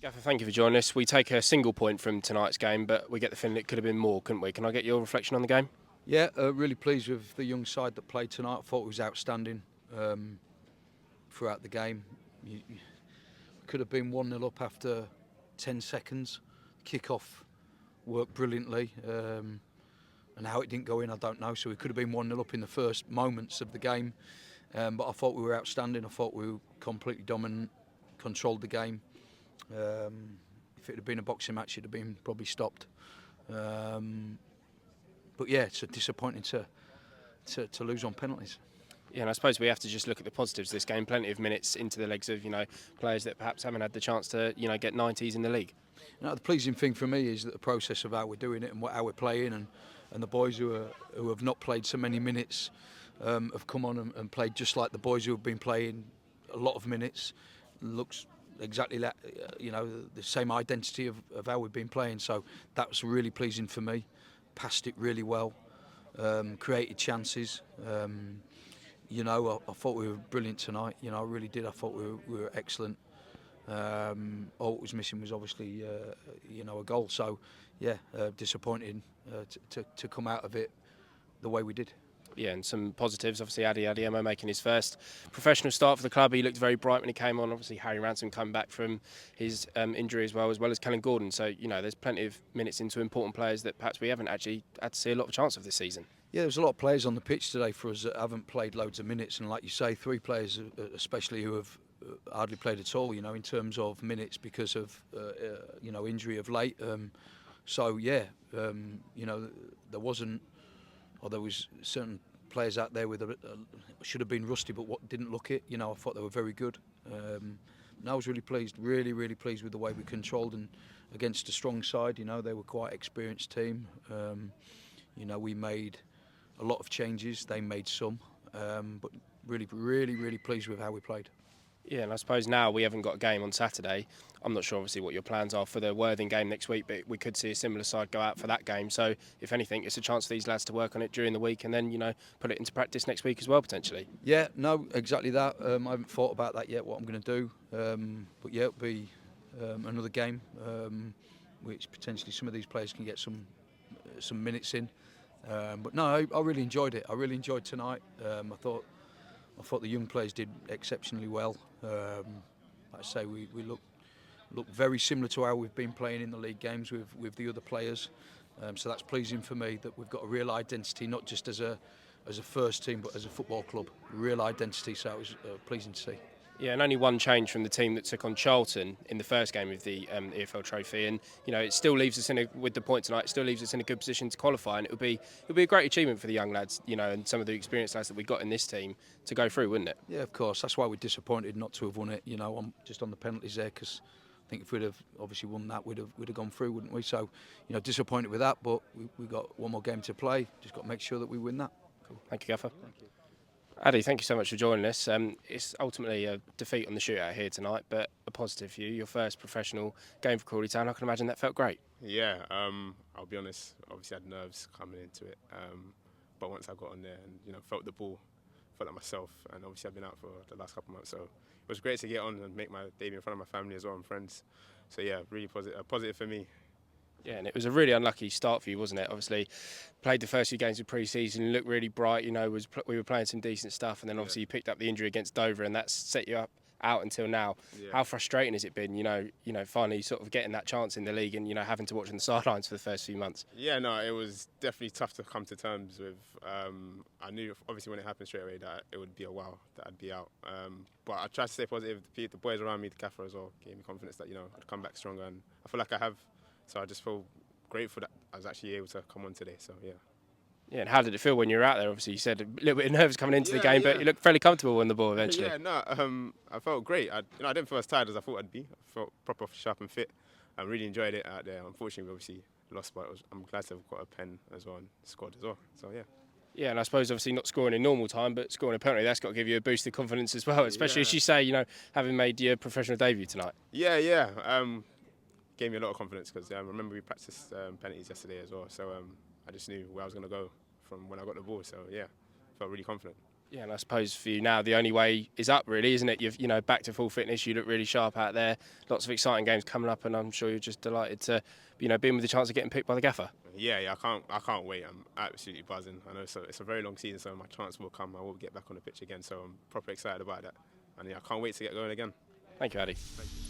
Gaffer, thank you for joining us. We take a single point from tonight's game, but we get the feeling it could have been more, couldn't we? Can I get your reflection on the game? Yeah, really pleased with the young side that played tonight. I thought it was outstanding throughout the game. You could have been 1-0 up after 10 seconds. Kick-off worked brilliantly. And how it didn't go in, I don't know. So we could have been 1-0 up in the first moments of the game. But I thought we were outstanding. I thought we were completely dominant, controlled the game. If it had been a boxing match, it'd have been probably stopped. But yeah, it's disappointing to lose on penalties. Yeah, and I suppose we have to just look at the positives of this game. Plenty of minutes into the legs of players that perhaps haven't had the chance to get 90s in the league. The pleasing thing for me is that the process of how we're doing it and how we're playing, and the boys who have not played so many minutes have come on and played just like the boys who have been playing a lot of minutes. Looks exactly like the same identity of how we've been playing. So that was really pleasing for me. Passed it really well, created chances. I thought we were brilliant tonight. I really did. I thought we were excellent. All it was missing was obviously a goal. So yeah, disappointing to come out of it the way we did. Yeah, and some positives. Obviously, Ade Adeyemo making his first professional start for the club. He looked very bright when he came on. Obviously, Harry Ransom coming back from his injury as well as Callum Gordon. So, there's plenty of minutes into important players that perhaps we haven't actually had to see a lot of chance of this season. Yeah, there's a lot of players on the pitch today for us that haven't played loads of minutes. And like you say, 3 players especially who have hardly played at all, in terms of minutes because of, injury of late. There wasn't... Or there was certain players out there with should have been rusty, but what didn't look it. I thought they were very good. I was really pleased, really pleased with the way we controlled and against a strong side. They were quite an experienced team. We made a lot of changes. They made some, but really pleased with how we played. Yeah, and I suppose now we haven't got a game on Saturday. I'm not sure, obviously, what your plans are for the Worthing game next week, but we could see a similar side go out for that game. So, if anything, it's a chance for these lads to work on it during the week and then, put it into practice next week as well, potentially. Yeah, no, exactly that. I haven't thought about that yet, what I'm going to do. But yeah, it'll be another game, which potentially some of these players can get some minutes in. But no, I really enjoyed it. I really enjoyed tonight. I thought the young players did exceptionally well. Like I say, we look very similar to how we've been playing in the league games with the other players. So that's pleasing for me that we've got a real identity, not just as a first team, but as a football club. Real identity. So it was pleasing to see. Yeah, and only one change from the team that took on Charlton in the first game of the EFL Trophy, and it still leaves us with the point tonight. It still leaves us in a good position to qualify, and it'll be a great achievement for the young lads, and some of the experienced lads that we got in this team to go through, wouldn't it? Yeah, of course. That's why we're disappointed not to have won it. I'm just on the penalties there because I think if we'd have obviously won that, we'd have gone through, wouldn't we? So, disappointed with that, but we got one more game to play. Just got to make sure that we win that. Cool. Thank you, Gaffer. Thank you. Ade, thank you so much for joining us. It's ultimately a defeat on the shootout here tonight, but a positive for you. Your first professional game for Crawley Town. I can imagine that felt great. Yeah, I'll be honest. Obviously, I had nerves coming into it, but once I got on there and felt the ball, felt like myself. And obviously, I've been out for the last couple of months, so it was great to get on and make my debut in front of my family as well and friends. So yeah, really positive for me. Yeah, and it was a really unlucky start for you, wasn't it? Obviously, played the first few games of pre-season, looked really bright. We were playing some decent stuff, and then obviously you picked up the injury against Dover, and that's set you out until now. Yeah. How frustrating has it been? Finally sort of getting that chance in the league, and having to watch on the sidelines for the first few months. Yeah, no, it was definitely tough to come to terms with. I knew obviously when it happened straight away that it would be a while that I'd be out. But I tried to stay positive. The boys around me, the gaffer as well, gave me confidence that I'd come back stronger, and I feel like I have. So I just feel grateful that I was actually able to come on today. So yeah. Yeah, and how did it feel when you were out there? Obviously, you said a little bit of nerves coming into the game, but you looked fairly comfortable on the ball eventually. Yeah, no, I felt great. I didn't feel as tired as I thought I'd be. I felt proper sharp and fit. I really enjoyed it out there. Unfortunately, we obviously lost, but I'm glad to have got a pen as well and scored as well. So yeah. Yeah, and I suppose obviously not scoring in normal time, but scoring a penalty, that's got to give you a boost of confidence as well, especially as you say, having made your professional debut tonight. Yeah. Gave me a lot of confidence because I remember we practiced penalties yesterday as well. So I just knew where I was going to go from when I got the ball. So yeah, felt really confident. Yeah, and I suppose for you now, the only way is up, really, isn't it? You've, back to full fitness. You look really sharp out there. Lots of exciting games coming up, and I'm sure you're just delighted to, being with the chance of getting picked by the gaffer. Yeah, I can't wait. I'm absolutely buzzing. I know it's a very long season, so my chance will come. I will get back on the pitch again, so I'm proper excited about that. And yeah, I can't wait to get going again. Thank you, Addy. Thank you.